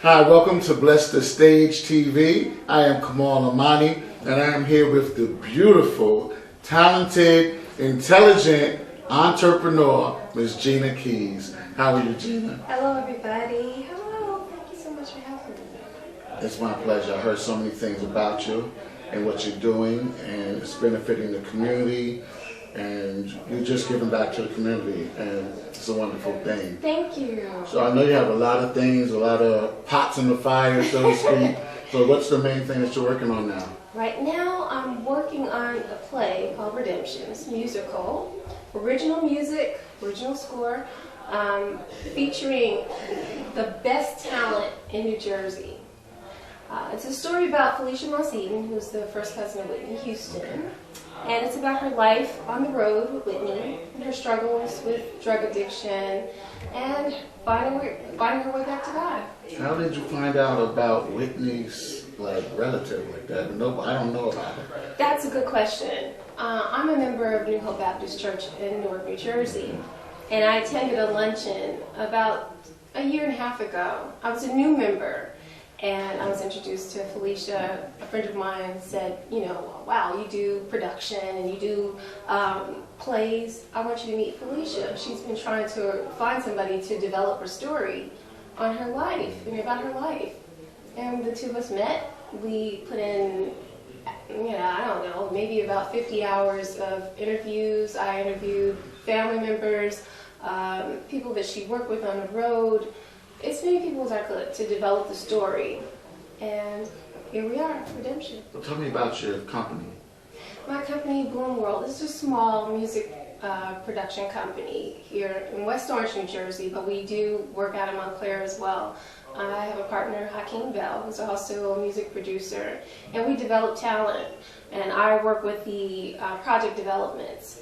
Hi, welcome to Bless the Stage TV. I am Kamal Imani, and I am here with the beautiful, talented, intelligent entrepreneur, Ms. Gina Keys. How are you, Gina? Hello, everybody. Hello. Thank you so much for having me. It's my pleasure. I heard so many things about you and what you're doing, and it's benefiting the community, and you're just giving back to the community, and it's a wonderful thing. Thank you. So I know you have a lot of things, a lot of pots in the fire, so to speak. So what's the main thing that you're working on now? Right now, I'm working on a play called Redemptions, musical, original music, original score, featuring the best talent in New Jersey. It's a story about Felicia Graham, who's the first cousin of Whitney Houston. And it's about her life on the road with Whitney and her struggles with drug addiction and finding her way back to God. How did you find out about Whitney's relative like that? No, I don't know about her. That's a good question. I'm a member of New Hope Baptist Church in Newark, New Jersey, and I attended a luncheon about a year and a half ago. I was a new member, and I was introduced to Felicia. A friend of mine said, wow, you do production and you do plays. I want you to meet Felicia. She's been trying to find somebody to develop her story on her life and about her life. And the two of us met. We put in, I don't know, maybe about 50 hours of interviews. I interviewed family members, people that she worked with on the road, as many people as I could to develop the story. And here we are, Redemption. Well, tell me about your company. My company, Bloom World, is a small music production company here in West Orange, New Jersey, but we do work out of Montclair as well. I have a partner, Kim Phelps, who's also a music producer, and we develop talent. And I work with the project developments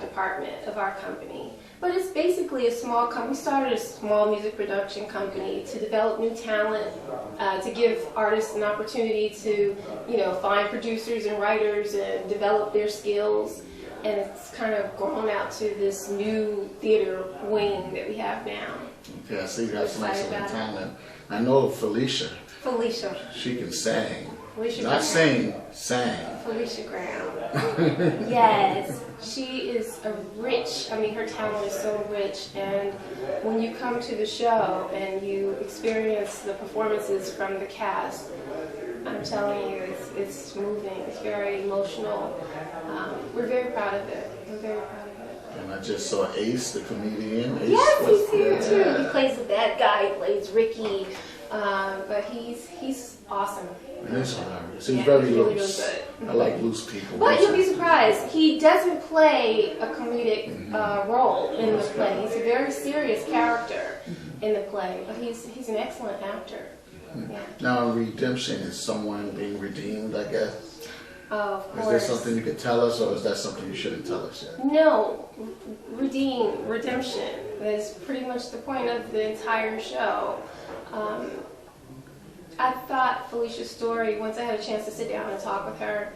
department of our company. But it's basically a small company. We started a small music production company to develop new talent, to give artists an opportunity to, find producers and writers and develop their skills. And it's kind of grown out to this new theater wing that we have now. Okay, I see you have some excellent talent. I know Felicia. Felicia. She can sing. Felicia Not Graham. sing, sang. Felicia Graham. Yes, she is her talent is so rich, and when you come to the show and you experience the performances from the cast, I'm telling you, it's moving, it's very emotional. We're very proud of it. We're very proud of it. And I just saw Ace, the comedian. Ace, yes, he's here too. He plays the bad guy, he plays Ricky, but he's awesome. And it's hilarious. He's very really, loose. Really good. I like loose people. But you'll be surprised. He doesn't play a comedic role in the play. He's a very serious character in the play, but he's an excellent actor. Yeah. Now, redemption is someone being redeemed, I guess. Oh, of course. Is there something you could tell us, or is that something you shouldn't tell us yet? No. Redemption is pretty much the point of the entire show. I thought Felicia's story, once I had a chance to sit down and talk with her,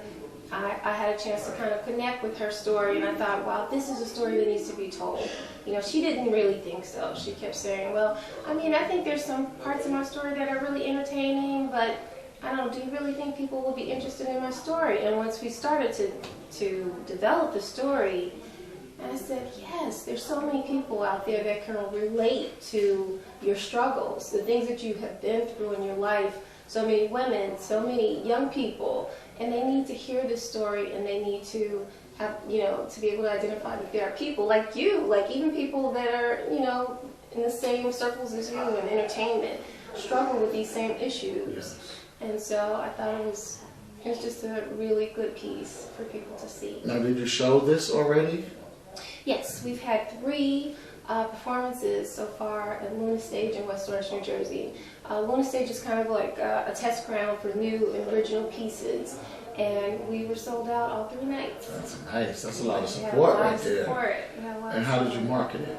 I had a chance to kind of connect with her story, and I thought, wow, this is a story that needs to be told. She didn't really think so. She kept saying, well, I think there's some parts of my story that are really entertaining, but I don't know, do you really think people will be interested in my story? And once we started to develop the story, I said, yes, there's so many people out there that can relate to your struggles, the things that you have been through in your life. So many women, so many young people, and they need to hear this story, and they need to have, to be able to identify that there are people like you, like even people that are, in the same circles as you in entertainment, struggle with these same issues. Yes. And so I thought it was just a really good piece for people to see. Now, did you show this already? Yes, we've had 3 performances so far at Luna Stage in West Orange, New Jersey. Luna Stage is kind of like a test ground for new and original pieces, and we were sold out all 3 nights. That's nice. That's a lot of support right there. And how did you market it?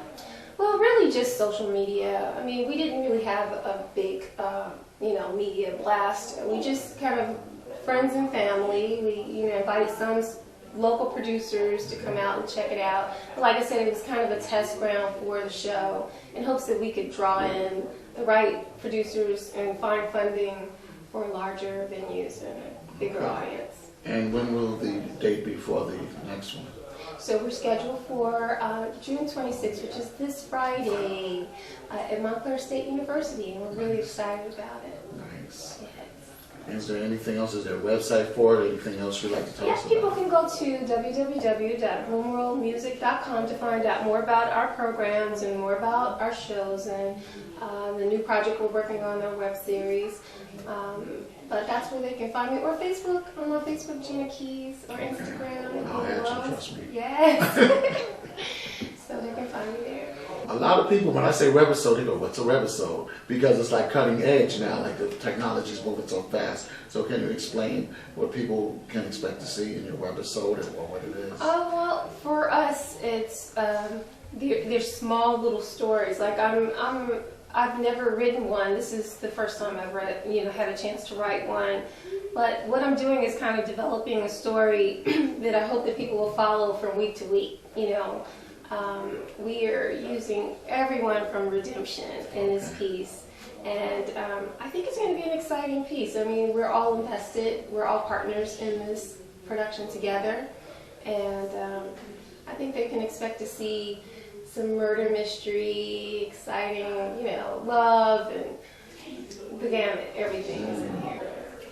Well, really just social media. We didn't really have a big, media blast. We just kind of friends and family. We, invited some local producers to come out and check it out. But like I said, it was kind of a test ground for the show in hopes that we could draw in the right producers and find funding for larger venues and a bigger audience. And when will the date be for the next one? So we're scheduled for June 26th, which is this Friday, at Montclair State University, and we're really excited about it. Nice. Yes. Is there anything else? Is there a website for it? Anything else you'd like to tell us about? People can go to www.bloomworldmusic.com to find out more about our programs and more about our shows and the new project we're working on, our web series. But that's where they can find me, or Facebook. I'm on Facebook, Gina Keys, or Instagram. I'll add you, trust me. Yes. So they can find me there. A lot of people, when I say webisode, they go, what's a webisode? Because it's like cutting edge now, like the technology is moving so fast. So can you explain what people can expect to see in your webisode or what it is? Oh, well, for us, it's, they're small little stories. Like I've never written one. This is the first time I've had a chance to write one. But what I'm doing is kind of developing a story that I hope that people will follow from week to week. We are using everyone from redemption in this piece. And I think it's going to be an exciting piece. I mean, we're all invested. We're all partners in this production together. And I think they can expect to see some murder mystery, exciting, love, and the gamut. Everything is in here.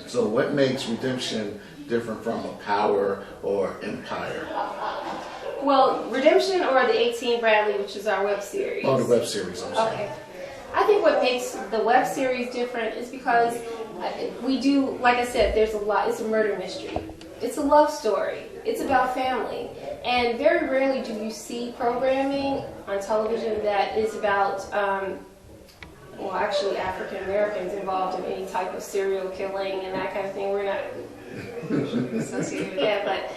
So what makes Redemption different from a Power or Empire? Well, Redemption or the 18 Bradley, which is our web series. Oh, the web series, I'm sorry. Okay. I think what makes the web series different is because we do, like I said, there's a lot. It's a murder mystery. It's a love story. It's about family. And very rarely do you see programming on television that is about, actually African Americans involved in any type of serial killing and that kind of thing. We're not associated with that, but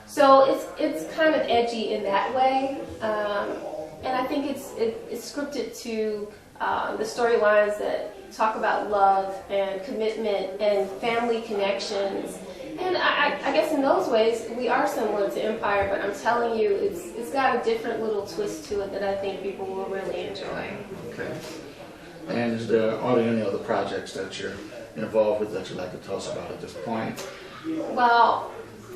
so it's kind of edgy in that way. And I think it's scripted to the storylines that talk about love and commitment and family connections. And I guess in those ways we are similar to Empire, but I'm telling you, it's got a different little twist to it that I think people will really enjoy. Okay. And are there any other projects that you're involved with that you'd like to tell us about at this point? Well,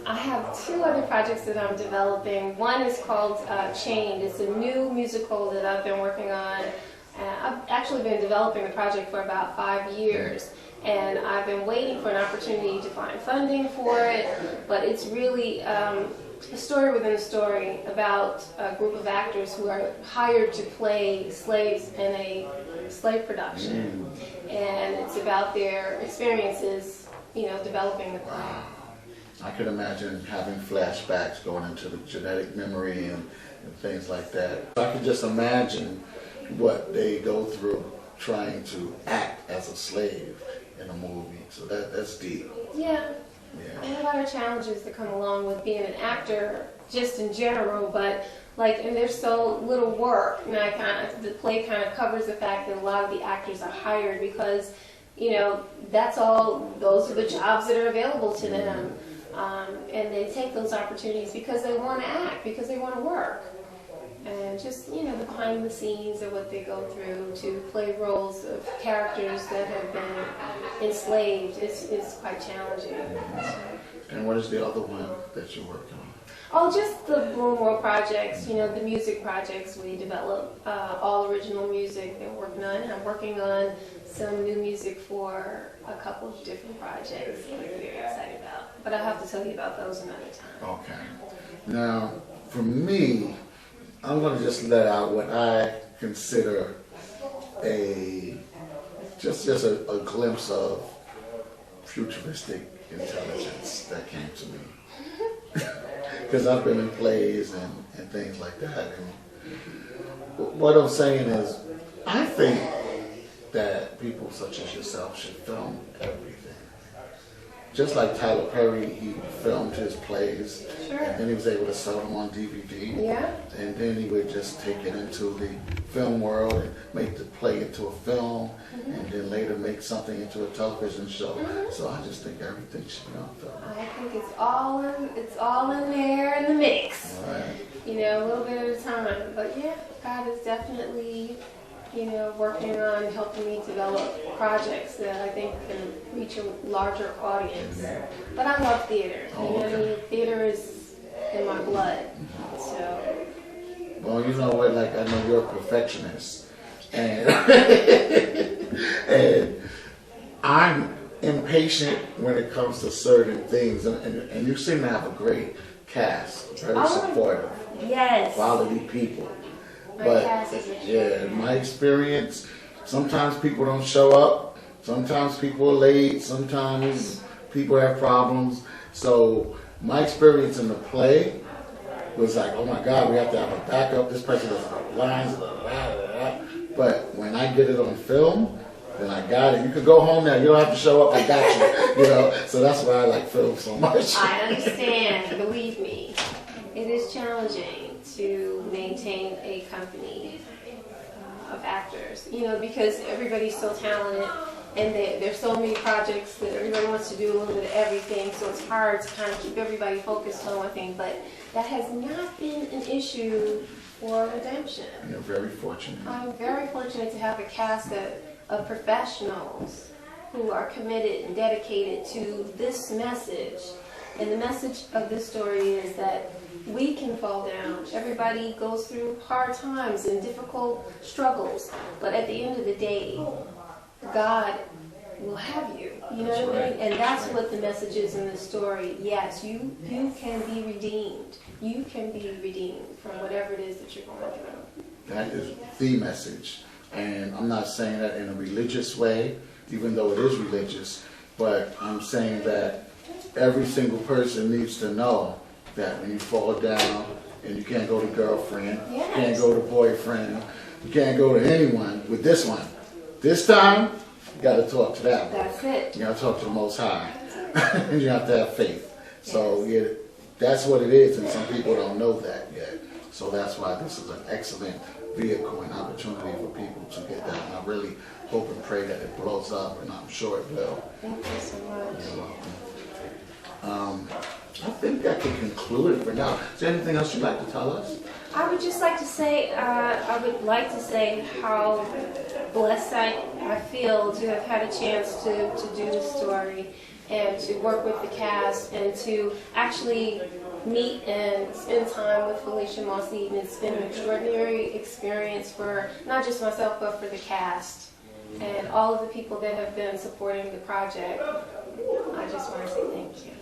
I have two other projects that I'm developing. One is called Chained. It's a new musical that I've been working on. I've actually been developing the project for about 5 years. And I've been waiting for an opportunity to find funding for it. But it's really a story within a story about a group of actors who are hired to play slaves in a slave production. And it's about their experiences, developing the play. I could imagine having flashbacks going into the genetic memory and things like that. I could just imagine what they go through trying to act as a slave in a movie. So that's deep. Yeah. And a lot of challenges that come along with being an actor, just in general, but and there's so little work. And the play kind of covers the fact that a lot of the actors are hired because, those are the jobs that are available to them. And they take those opportunities because they want to act, because they want to work. And just, the behind the scenes of what they go through to play roles of characters that have been enslaved is quite challenging. And what is the other one that you're working on? Oh, just the Bloom World projects, the music projects. We develop all original music that we're working on. I'm working on some new music for a couple of different projects that I'm very excited about. But I'll have to tell you about those another time. Okay. Now, for me, I'm going to just let out what I consider just a glimpse of futuristic intelligence that came to me. Because I've been in plays and things like that. And what I'm saying is, I think that people such as yourself should film everything. Just like Tyler Perry, he filmed his plays, Sure. and then he was able to sell them on DVD. Yeah. And then he would just take it into the film world and make the play into a film, and then later make something into a television show. So I just think everything should be on film. I think it's all in there in the mix. All right. A little bit at a time. But yeah, God is definitely you know, working on helping me develop projects that I think can reach a larger audience. But I love theater. You know what I mean? Theater is in my blood. So. Well, you know what? Like, I know you're a perfectionist, and and I'm impatient when it comes to certain things, and you seem to have a great cast, very supportive, Yes. quality people. My But cast is yeah, in my experience, sometimes people don't show up. Sometimes people are late. Sometimes people have problems. So my experience in the play was like, oh my God, we have to have a backup. This person doesn't have lines. Blah, blah, blah. But when I get it on film, then I got it. You can go home now. You don't have to show up. I got you. You know. So that's why I like film so much. I understand. Believe me, it is challenging to maintain a company of actors. You know, because everybody's so talented, and there's so many projects that everybody wants to do a little bit of everything. So it's hard to kind of keep everybody focused on one thing. But that has not been an issue for Redemption. You're very fortunate. I'm very fortunate to have a cast of professionals who are committed and dedicated to this message. And the message of this story is that we can fall down. Everybody goes through hard times and difficult struggles. But at the end of the day, God will have you. You know what I mean? And that's what the message is in this story. Yes, you can be redeemed. You can be redeemed from whatever it is that you're going through. That is the message. And I'm not saying that in a religious way, even though it is religious, but I'm saying that every single person needs to know that when you fall down and you can't go to girlfriend, you can't go to boyfriend, you can't go to anyone with this one. This time, you got to talk to that one. That's it. You got to talk to the Most High. And you have to have faith. So yeah, that's what it is, and some people don't know that yet. So that's why this is an excellent vehicle and opportunity for people to get that. And I really hope and pray that it blows up, and I'm sure it will. Thank you so much. You're welcome. I think that can conclude it for now. Is there anything else you'd like to tell us? I would just like to say, how blessed I feel to have had a chance to do this story and to work with the cast and to actually meet and spend time with Felicia Mossy. And it's been an extraordinary experience for not just myself, but for the cast and all of the people that have been supporting the project. I just want to say thank you.